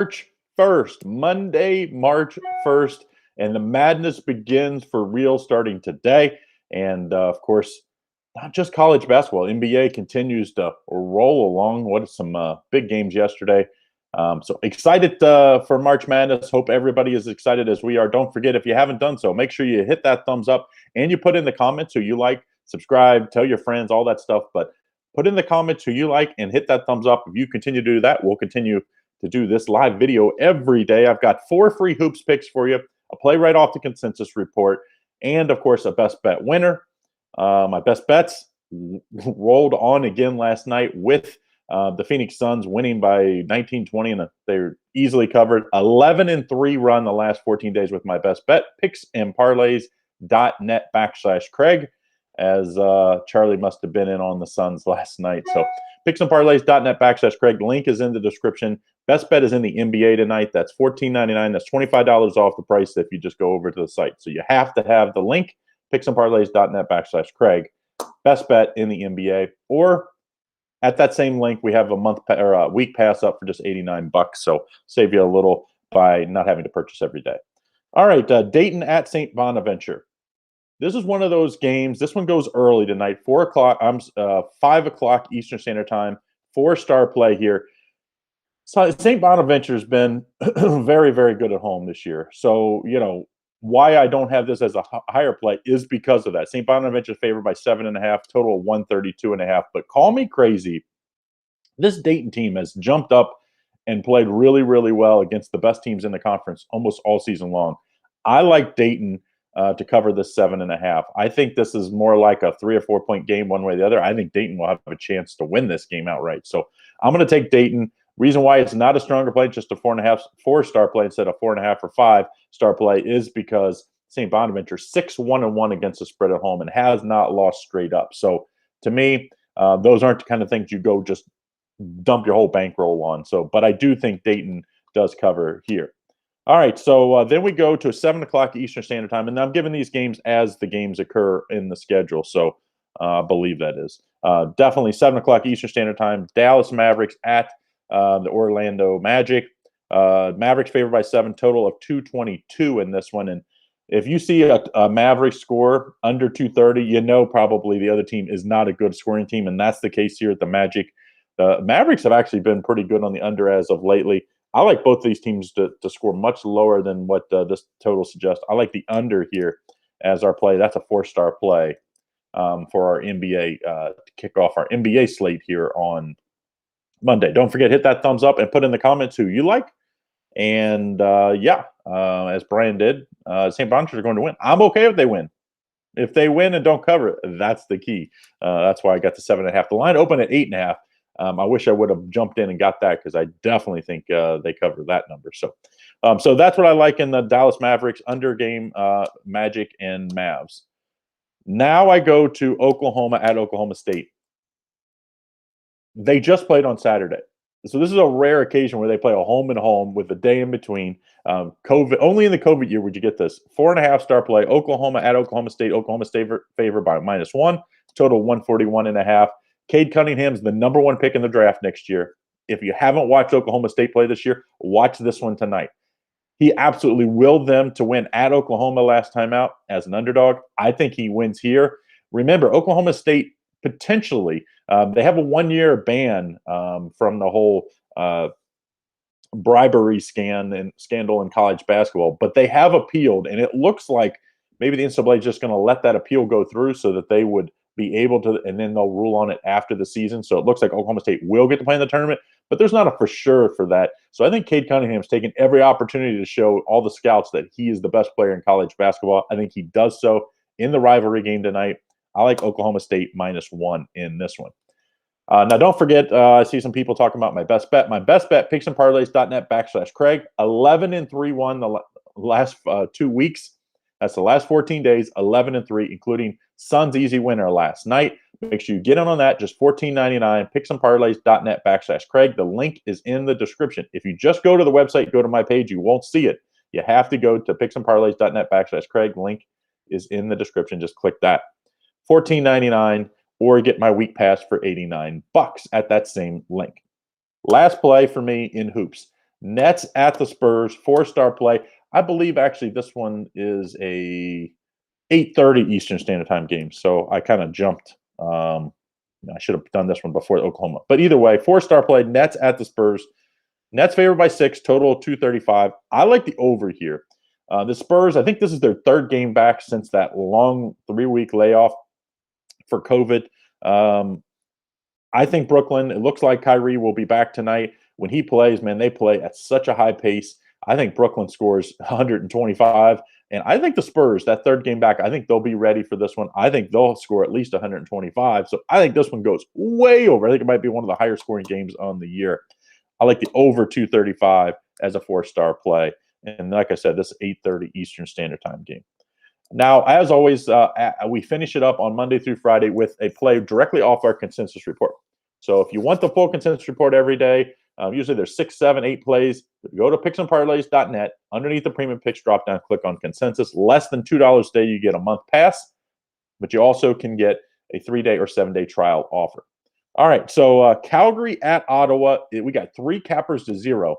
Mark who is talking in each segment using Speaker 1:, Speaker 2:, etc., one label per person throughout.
Speaker 1: March 1st, Monday, March 1st, and the madness begins for real starting today. And of course, not just college basketball, NBA continues to roll along. What some big games yesterday. So excited for March Madness. Hope everybody is excited as we are. Don't forget, if you haven't done so, make sure you hit that thumbs up and you put in the comments who you like, subscribe, tell your friends, all that stuff. But put in the comments who you like and hit that thumbs up. If you continue to do that, we'll continue to do this live video every day. I've got 4 free hoops picks for you, a play right off the consensus report, and of course, a best bet winner. My best bets rolled on again last night with the Phoenix Suns winning by 19-20, and they were easily covered. 11-3 run the last 14 days with my best bet. Picks and parlays.net/Craig, as Charlie must have been in on the Suns last night. So picksandparlays.net/Craig. Link is in the description. Best bet is in the NBA tonight. That's $14.99. That's $25 off the price if you just go over to the site. So you have to have the link, picksandparlays.net/Craig. Best bet in the NBA. Or at that same link, we have a week pass up for just $89. So save you a little by not having to purchase every day. All right, Dayton at St Bonaventure. This is one of those games. This one goes early tonight, 4 o'clock. 5 o'clock Eastern Standard Time. 4-star play here. So St. Bonaventure's been very, very good at home this year. So, why I don't have this as a higher play is because of that. St. Bonaventure favored by 7.5, total of 132.5. But call me crazy. This Dayton team has jumped up and played really, really well against the best teams in the conference almost all season long. I like Dayton to cover this 7.5. I think this is more like a 3 or 4 point game one way or the other. I think Dayton will have a chance to win this game outright. So I'm going to take Dayton. Reason why it's not a stronger play, just a 4.5-4-star play instead of 4.5 or 5-star play, is because St. Bonaventure 6-1-1 against the spread at home and has not lost straight up. So to me, those aren't the kind of things you go just dump your whole bankroll on. So, but I do think Dayton does cover here. All right, so then we go to 7 o'clock Eastern Standard Time, and I'm giving these games as the games occur in the schedule. So I believe that is definitely 7 o'clock Eastern Standard Time. Dallas Mavericks at the Orlando Magic. Mavericks favored by 7, total of 222 in this one. And if you see a Mavericks score under 230, probably the other team is not a good scoring team, and that's the case here at the Magic. The Mavericks have actually been pretty good on the under as of lately. I like both these teams to score much lower than what this total suggests. I like the under here as our play. That's a 4-star play for our NBA to kick off our NBA slate here on Monday. Don't forget, hit that thumbs up and put in the comments who you like. And as Brian did, St. Bonaventure are going to win. I'm okay if they win. If they win and don't cover it, that's the key. That's why I got the 7.5. The line opened at 8.5. I wish I would have jumped in and got that because I definitely think they cover that number. So that's what I like in the Dallas Mavericks under game, Magic and Mavs. Now I go to Oklahoma at Oklahoma State. They just played on Saturday. So this is a rare occasion where they play a home and home with a day in between. COVID, only in the COVID year would you get this. 4.5-star play, Oklahoma at Oklahoma State. Oklahoma State favored by -1, total 141.5. Cade Cunningham's the number 1 pick in the draft next year. If you haven't watched Oklahoma State play this year, watch this one tonight. He absolutely willed them to win at Oklahoma last time out as an underdog. I think he wins here. Remember, Oklahoma State potentially, they have a 1-year ban from the whole bribery scandal in college basketball, but they have appealed, and it looks like maybe the NCAA is just going to let that appeal go through so that they would be able to, and then they'll rule on it after the season. So it looks like Oklahoma State will get to play in the tournament, but there's not a for sure for that. So I think Cade Cunningham's taken every opportunity to show all the scouts that he is the best player in college basketball. I think he does so in the rivalry game tonight. I like Oklahoma State -1 in this one. Now, don't forget, I see some people talking about my best bet. My best bet, picksandparlays.net/Craig. 11-3 won the last 2 weeks. That's the last 14 days, 11-3, including Suns' easy winner last night. Make sure you get in on that, just $14.99, picksandparlays.net/Craig. The link is in the description. If you just go to the website, go to my page, you won't see it. You have to go to picksandparlays.net/Craig. Link is in the description. Just click that. $14.99, or get my week pass for $89 at that same link. Last play for me in hoops. Nets at the Spurs, 4-star play. I believe actually this one is a 8:30 Eastern Standard Time game, so I kind of jumped. I should have done this one before Oklahoma. But either way, 4-star play, Nets at the Spurs. Nets favored by 6, total 235. I like the over here. The Spurs, I think this is their third game back since that long 3-week layoff for COVID. I think Brooklyn, it looks like Kyrie will be back tonight. When he plays, man, they play at such a high pace. I think Brooklyn scores 125. And I think the Spurs, that third game back, I think they'll be ready for this one. I think they'll score at least 125. So I think this one goes way over. I think it might be one of the higher scoring games on the year. I like the over 235 as a 4-star play. And like I said, this is 8:30 Eastern Standard Time game. Now, as always, we finish it up on Monday through Friday with a play directly off our consensus report. So if you want the full consensus report every day, usually there's 6, 7, 8 plays. Go to picksandparlays.net. Underneath the premium picks drop down, click on consensus. Less than $2 a day, you get a month pass, but you also can get a 3-day or 7-day trial offer. All right, so Calgary at Ottawa. We got 3 cappers to 0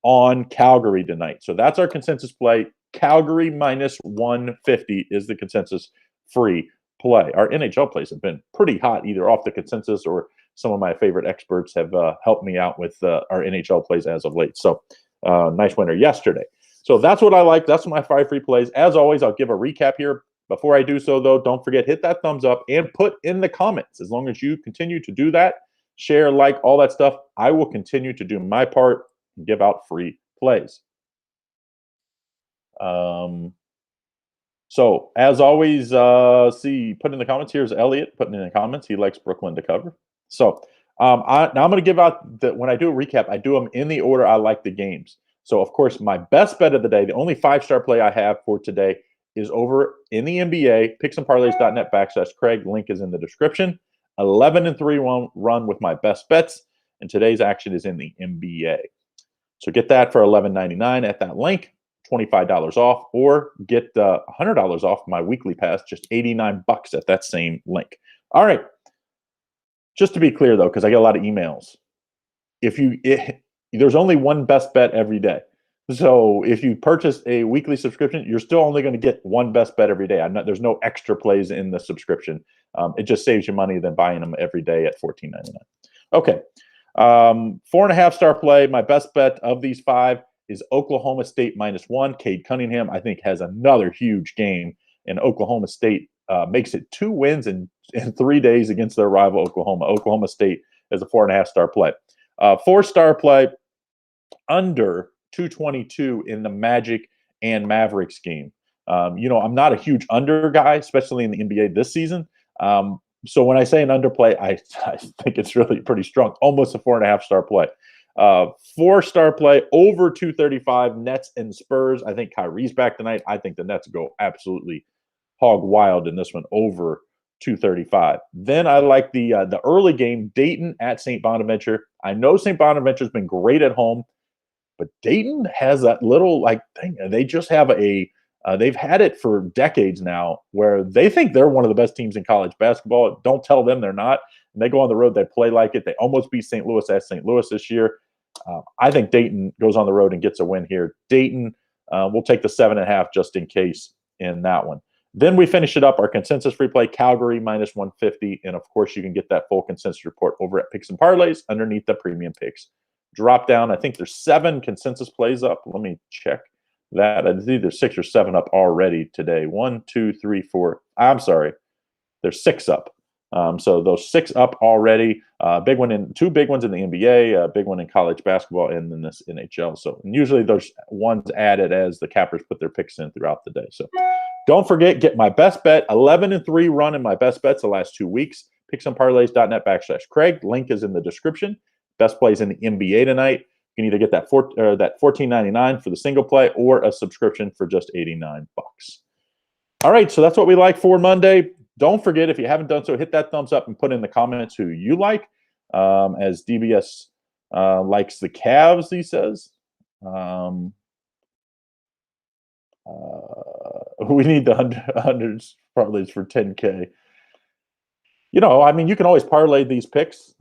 Speaker 1: on Calgary tonight. So that's our consensus play. Calgary minus 150 is the consensus free play. Our NHL plays have been pretty hot, either off the consensus or some of my favorite experts have helped me out with our NHL plays as of late. So nice winner yesterday. So that's what I like. That's my 5 free plays. As always, I'll give a recap here. Before I do so, though, don't forget, hit that thumbs up and put in the comments. As long as you continue to do that, share, like, all that stuff, I will continue to do my part and give out free plays. So as always, put in the comments. Here's Elliot putting in the comments. He likes Brooklyn to cover. So now I'm going to give out when I do a recap, I do them in the order I like the games. So of course, my best bet of the day, the only 5-star play I have for today is over in the NBA, picksandparlays.net/Craig. Link is in the description. 11-3 run with my best bets. And today's action is in the NBA. So get that for $11.99 at that link. $25 off, or get $100 off my weekly pass, just $89 at that same link. All right. Just to be clear, though, because I get a lot of emails, there's only one best bet every day. So if you purchase a weekly subscription, you're still only going to get one best bet every day. There's no extra plays in the subscription. It just saves you money than buying them every day at $14.99. Okay. 4.5-star play. My best bet of these 5 is Oklahoma State -1. Cade Cunningham, I think, has another huge game, and Oklahoma State makes it 2 wins in 3 days against their rival Oklahoma. Oklahoma State is a 4.5-star play. 4-star play, under 222 in the Magic and Mavericks game. I'm not a huge under guy, especially in the NBA this season. So when I say an underplay, I think it's really pretty strong, almost a 4.5-star play. 4-star play, over 235, Nets and Spurs. I think Kyrie's back tonight. I think the Nets go absolutely hog wild in this one, over 235. Then I like the early game, Dayton at St Bonaventure. I know St Bonaventure's been great at home, but Dayton has that little thing. They just have they've had it for decades now, where they think they're one of the best teams in college basketball. Don't tell them they're not. And they go on the road, they play like it. They almost beat St. Louis at St. Louis this year. I think Dayton goes on the road and gets a win here. Dayton, we'll take the 7.5 just in case in that one. Then we finish it up, our consensus free play, Calgary -150. And of course, you can get that full consensus report over at Picks and Parlays underneath the premium picks. Drop down. I think there's 7 consensus plays up. Let me check that. I think there's 6 or 7 up already today. 1, 2, 3, 4. I'm sorry. There's 6 up. So those 6 up already. Big one in 2 big ones in the NBA, a big one in college basketball, and then this NHL. So usually those ones added as the cappers put their picks in throughout the day. So don't forget, get my best bet, 11-3 run in my best bets the last 2 weeks. Picksandparlays.net/Craig. Link is in the description. Best plays in the NBA tonight. You can either get that $14.99 for the single play or a subscription for just $89. All right, so that's what we like for Monday. Don't forget, if you haven't done so, hit that thumbs up and put in the comments who you like. As DBS likes the Cavs, he says. We need the hundreds parlays for 10K. You can always parlay these picks.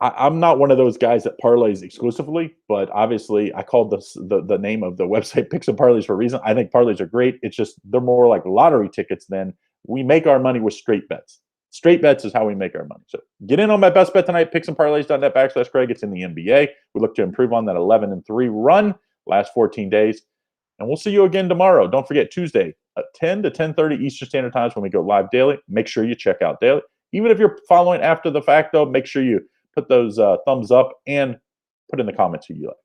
Speaker 1: I'm not one of those guys that parlays exclusively, but obviously I called the name of the website Picks and Parlays for a reason. I think parlays are great. It's just they're more like lottery tickets than we make our money with straight bets. Straight bets is how we make our money. So get in on my best bet tonight, picksandparlays.net/Craig. It's in the NBA. We look to improve on that 11-3 run last 14 days. And we'll see you again tomorrow. Don't forget Tuesday at 10 to 10:30 Eastern Standard Times when we go live daily. Make sure you check out daily. Even if you're following after the fact, though, make sure you put those thumbs up and put in the comments who you like.